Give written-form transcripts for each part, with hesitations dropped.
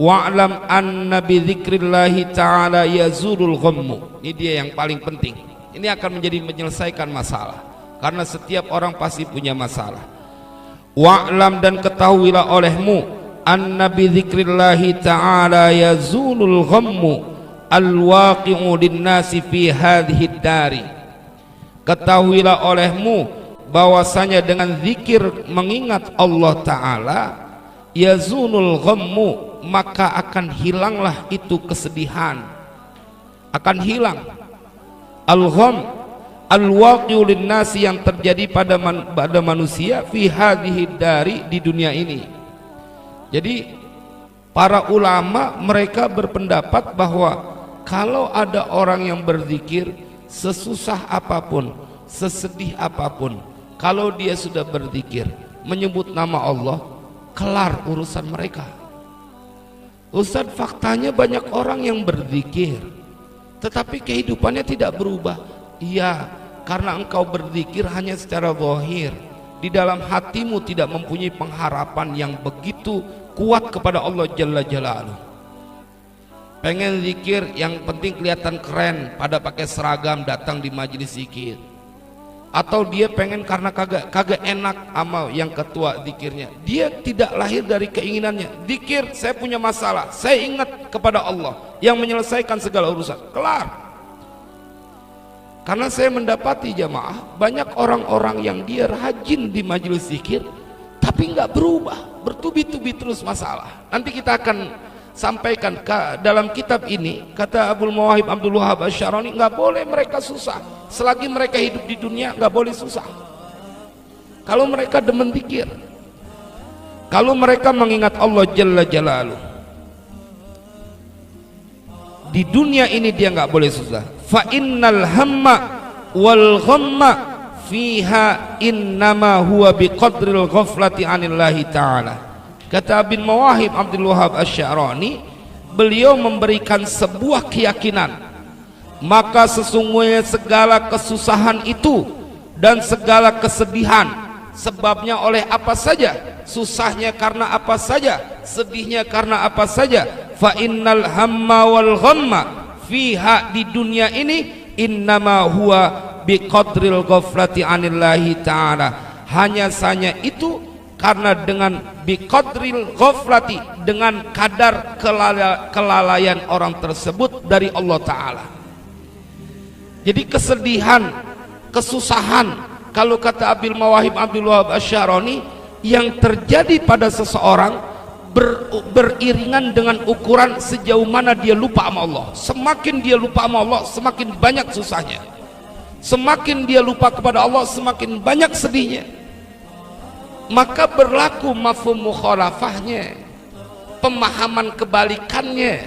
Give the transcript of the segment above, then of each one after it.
Wa'lam anna bi dzikrillahi ta'ala yazulul ghammu. Ini dia yang paling penting. Ini akan menjadi menyelesaikan masalah, karena setiap orang pasti punya masalah. Wa'lam, dan ketahuilah olehmu, anna bi dzikrillahi ta'ala yazulul ghammu al-waqi'u lin-nasi fi hadhihi dari. Ketahuilah olehmu bahwasanya dengan zikir mengingat Allah Ta'ala, yazunul ghammu, maka akan hilanglah itu kesedihan, akan hilang al-gham al-waqi'u lin-nasi, yang terjadi pada manusia fi hadhihi dari, di dunia ini. Jadi para ulama mereka berpendapat bahwa kalau ada orang yang berzikir, sesusah apapun, sesedih apapun, kalau dia sudah berzikir menyebut nama Allah, kelar urusan mereka. Ustaz, faktanya banyak orang yang berzikir tetapi kehidupannya tidak berubah. Iya, karena engkau berzikir hanya secara zahir, di dalam hatimu tidak mempunyai pengharapan yang begitu kuat kepada Allah Jalla Jalaluhu. Pengen zikir yang penting kelihatan keren, pada pakai seragam datang di majelis zikir, atau dia pengen karena kagak enak sama yang ketua zikirnya. Dia tidak lahir dari keinginannya. Zikir, saya punya masalah, saya ingat kepada Allah yang menyelesaikan segala urusan, kelar. Karena saya mendapati jamaah, banyak orang-orang yang dia rajin di majelis zikir tapi nggak berubah, bertubi-tubi terus masalah. Nanti kita akan sampaikan dalam kitab ini, kata Abdul Mawahib Abdul Wahab Asy-Syarani, nggak boleh mereka susah selagi mereka hidup di dunia, nggak boleh susah. Kalau mereka demen zikir, kalau mereka mengingat Allah Jalla Jalaluhu, di dunia ini dia nggak boleh susah. Fa innal hamma wal ghamma fiha innama huwa biqadril ghaflati anillahi ta'ala. Kata Abdul Mawahib Abdul Wahab Asy-Syarani, beliau memberikan sebuah keyakinan, maka sesungguhnya segala kesusahan itu dan segala kesedihan sebabnya oleh apa saja, susahnya karena apa saja, sedihnya karena apa saja. Fa innal hamma wal ghamma fiha, di dunia ini, innama huwa biqadril ghaflati anillahi ta'ala, hanya saja itu karena dengan biqadril ghaflati, dengan kadar kelalaian orang tersebut dari Allah Ta'ala. Jadi kesedihan, kesusahan, kalau kata Abil Mawahib Abdul Wahab Asy-Syarani, yang terjadi pada seseorang beriringan dengan ukuran sejauh mana dia lupa sama Allah. Semakin dia lupa sama Allah, semakin banyak susahnya. Semakin dia lupa kepada Allah, semakin banyak sedihnya. Maka berlaku mafhum mukhalafahnya, pemahaman kebalikannya.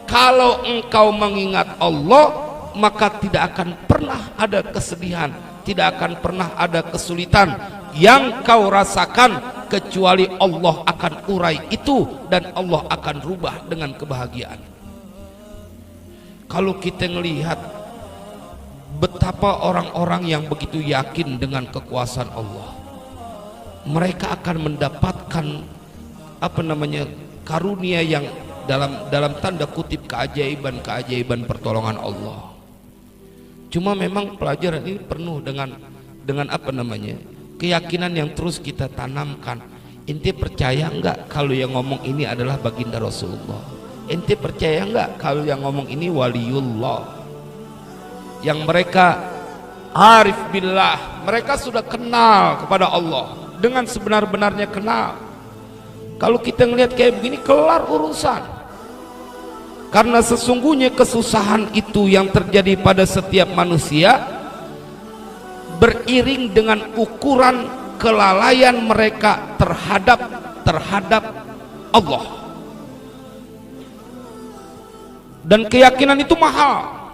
Kalau engkau mengingat Allah, maka tidak akan pernah ada kesedihan, tidak akan pernah ada kesulitan yang kau rasakan, kecuali Allah akan urai itu dan Allah akan rubah dengan kebahagiaan. Kalau kita melihat betapa orang-orang yang begitu yakin dengan kekuasaan Allah, mereka akan mendapatkan karunia yang dalam tanda kutip keajaiban pertolongan Allah. Cuma memang pelajaran ini penuh dengan keyakinan yang terus kita tanamkan. Ente percaya enggak kalau yang ngomong ini adalah baginda Rasulullah? Ente percaya enggak kalau yang ngomong ini waliullah, yang mereka arif billah, mereka sudah kenal kepada Allah dengan sebenar-benarnya kenal. Kalau kita ngelihat kayak begini, kelar urusan. Karena sesungguhnya kesusahan itu yang terjadi pada setiap manusia beriring dengan ukuran kelalaian mereka terhadap Allah. Dan keyakinan itu mahal.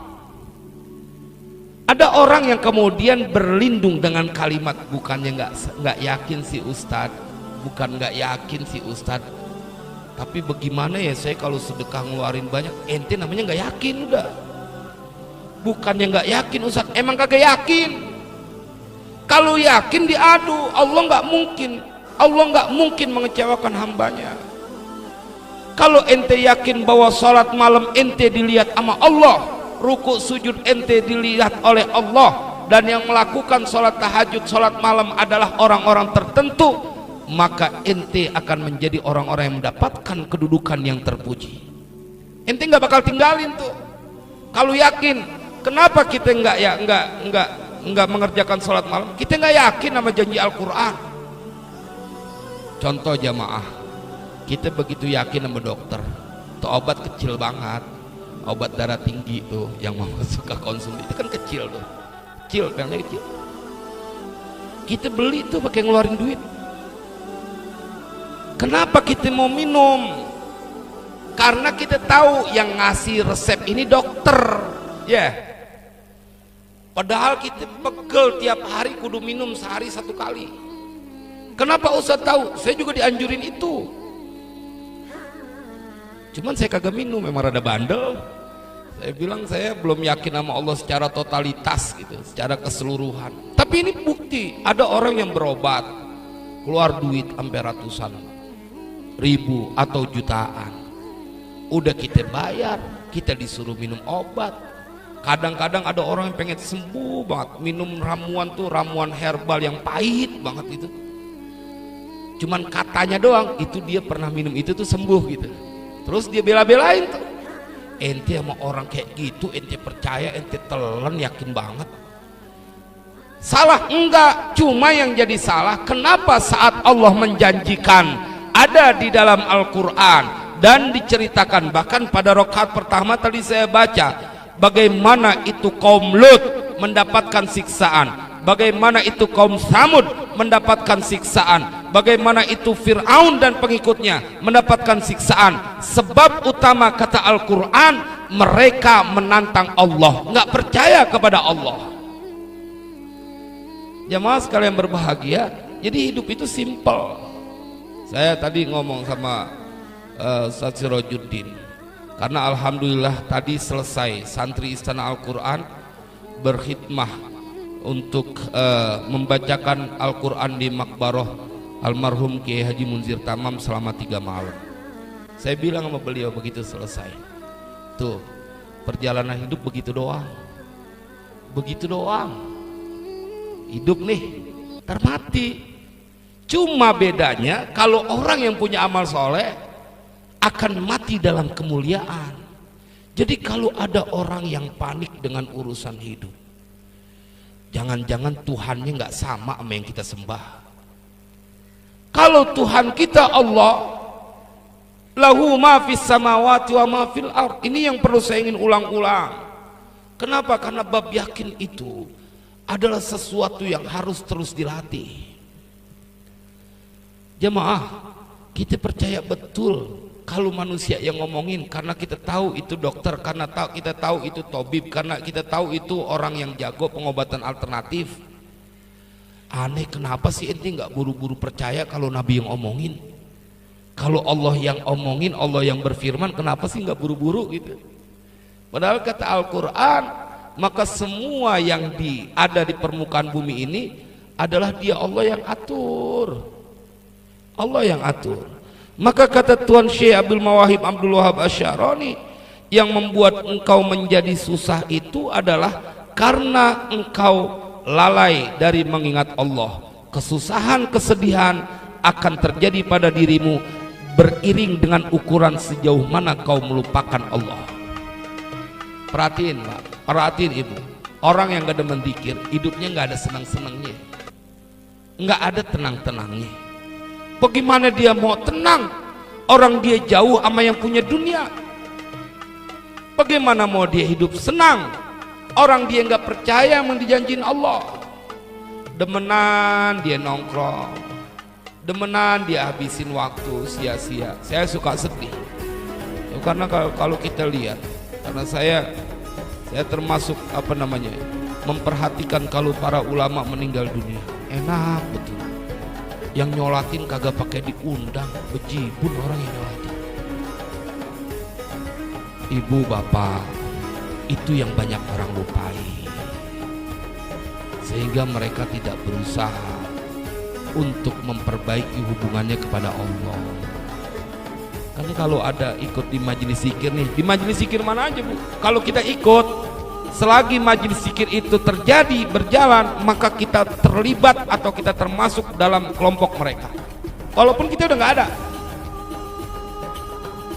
Ada orang yang kemudian berlindung dengan kalimat, bukannya nggak yakin si Ustadz, bukan nggak yakin si Ustadz, tapi bagaimana ya saya kalau sedekah ngeluarin banyak, ente namanya nggak yakin udah. Bukannya nggak yakin Ustadz, emang kagak yakin. Kalau yakin diadu, Allah nggak mungkin mengecewakan hambanya. Kalau ente yakin bahwa sholat malam ente dilihat sama Allah, ruku sujud ente dilihat oleh Allah, dan yang melakukan sholat tahajud, sholat malam adalah orang-orang tertentu, maka ente akan menjadi orang-orang yang mendapatkan kedudukan yang terpuji. Ente nggak bakal tinggalin tuh. Kalau yakin, kenapa kita nggak mengerjakan sholat malam? Kita nggak yakin sama janji Al-Quran. Contoh jamaah, kita begitu yakin sama dokter, tuh obat kecil banget, obat darah tinggi tuh yang mau suka konsumsi itu kan kecil tuh, kecil, pelnya kecil. Kita beli tuh pakai ngeluarin duit. Kenapa kita mau minum? Karena kita tahu yang ngasih resep ini dokter, ya. Padahal kita pegel tiap hari kudu minum sehari 1 kali. Kenapa Ustaz tahu? Saya juga dianjurin itu. Cuman saya kagak minum, memang rada bandel. Saya bilang saya belum yakin sama Allah secara totalitas gitu, secara keseluruhan. Tapi ini bukti, ada orang yang berobat keluar duit sampai ratusan ribu atau jutaan. Udah kita bayar, kita disuruh minum obat. Kadang-kadang ada orang yang pengen sembuh banget, minum ramuan tuh, ramuan herbal yang pahit banget itu. Cuman katanya doang, itu dia pernah minum itu tuh sembuh gitu. Terus dia bela-belain tuh. Ente sama orang kayak gitu, ente percaya, ente telan, yakin banget. Salah enggak, cuma yang jadi salah, kenapa saat Allah menjanjikan ada di dalam Al-Quran dan diceritakan, bahkan pada rakaat pertama tadi saya baca bagaimana itu kaum Lut mendapatkan siksaan, bagaimana itu kaum Samud mendapatkan siksaan, bagaimana itu Fir'aun dan pengikutnya mendapatkan siksaan. Sebab utama kata Al-Quran, mereka menantang Allah, nggak percaya kepada Allah. Jamaah sekalian berbahagia, jadi hidup itu simple. Saya tadi ngomong sama Ustaz Sirajuddin, karena alhamdulillah tadi selesai santri Istana Al-Quran berkhidmah untuk membacakan Al-Quran di Makbaroh almarhum Kiai Haji Munzir Tamam selama 3 malam. Saya bilang sama beliau begitu selesai, tuh perjalanan hidup begitu doang, begitu doang. Hidup nih termati. Cuma bedanya kalau orang yang punya amal soleh akan mati dalam kemuliaan. Jadi kalau ada orang yang panik dengan urusan hidup, jangan-jangan Tuhannya nggak sama yang kita sembah. Kalau Tuhan kita Allah, lahu ma fis samawati wa ma fil ard. Ini yang perlu saya ingin ulang-ulang. Kenapa? Karena bab yakin itu adalah sesuatu yang harus terus dilatih. Jemaah, kita percaya betul kalau manusia yang ngomongin, karena kita tahu itu dokter, karena kita tahu itu tabib, karena kita tahu itu orang yang jago pengobatan alternatif. Aneh, kenapa sih ente nggak buru-buru percaya kalau Nabi yang omongin? Kalau Allah yang omongin, Allah yang berfirman, kenapa sih nggak buru-buru gitu? Padahal kata Al-Quran, maka semua yang ada di permukaan bumi ini adalah Dia Allah yang atur. Allah yang atur. Maka kata Tuan Syekh Abdul Mawahib Abdul Wahab Asy'arani, yang membuat engkau menjadi susah itu adalah karena engkau lalai dari mengingat Allah. Kesusahan, kesedihan akan terjadi pada dirimu beriring dengan ukuran sejauh mana kau melupakan Allah. Perhatiin Pak, perhatiin Ibu, orang yang gak demen dzikir, hidupnya gak ada senang-senangnya, gak ada tenang-tenangnya. Bagaimana dia mau tenang? Orang dia jauh sama yang punya dunia. Bagaimana mau dia hidup senang? Orang dia nggak percaya yang dijanjiin Allah. Demenan dia nongkrong, demenan dia habisin waktu sia-sia. Saya suka sedih. Karena kalau kita lihat, karena saya termasuk memperhatikan kalau para ulama meninggal dunia. Enak betul. Yang nyolatin kagak pakai diundang, bejibun orang yang nyolatin. Ibu bapak, itu yang banyak orang lupai, sehingga mereka tidak berusaha untuk memperbaiki hubungannya kepada Allah. Karena kalau ada ikut di majelis zikir nih, di majelis zikir mana aja Bu, kalau kita ikut, selagi majelis zikir itu terjadi, berjalan, maka kita terlibat atau kita termasuk dalam kelompok mereka. Walaupun kita udah nggak ada.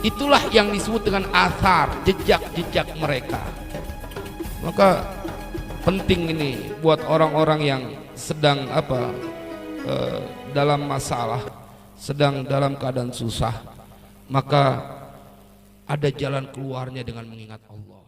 Itulah yang disebut dengan athar, jejak-jejak mereka. Maka penting ini buat orang-orang yang sedang dalam masalah, sedang dalam keadaan susah, maka ada jalan keluarnya dengan mengingat Allah.